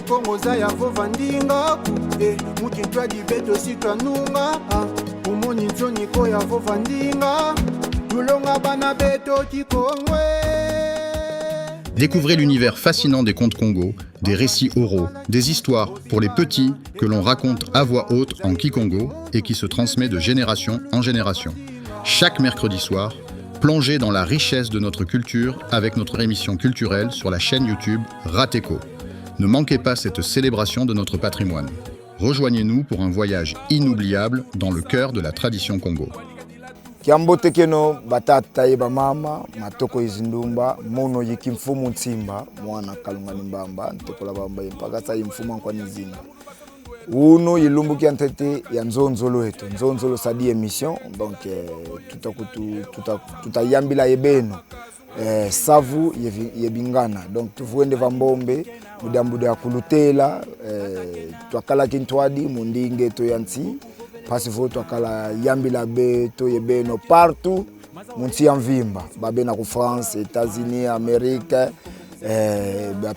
Congo zaya vovandinga mukitwa dibeto sitwanunga umoni nzoniko ya vovandinga tulonga bana beto kikongwe. Découvrez l'univers fascinant des contes Congo, des récits oraux, des histoires pour les petits que l'on raconte à voix haute en Kikongo et qui se transmet de génération en génération. Chaque mercredi soir, plongez dans la richesse de notre culture avec notre émission culturelle sur la chaîne YouTube Rateco. Ne manquez pas cette célébration de notre patrimoine. Rejoignez-nous pour un voyage inoubliable dans le cœur de la tradition Congo. Kiambote keno batata yeba mama matoko izindumba mono yikimfumu nsimba mwana kalungani mbamba ntekola bamba mpaka sa imfumu kwa nizina uno yilumbu kiantete ya nzonzolo eto nzonzolo sadi émission donc tutayambila yebeno savu yebingana donc tuvuende vambombe mudambuda ya kulutela twakala kintwadi mundinge to yansi pasi voto akala yambila beto yebeno partout munsi ya mvimba babena ku France, États-Unis, Amérique,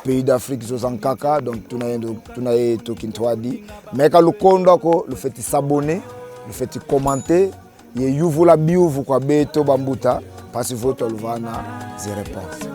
pays d'Afrique zozankaka donc tunaye to kintwadi meka lukondo ko le fait s'abonner, le fait commenter ye yuvula biuvu kwa beto bambuta pasi voto luvana zi réponse.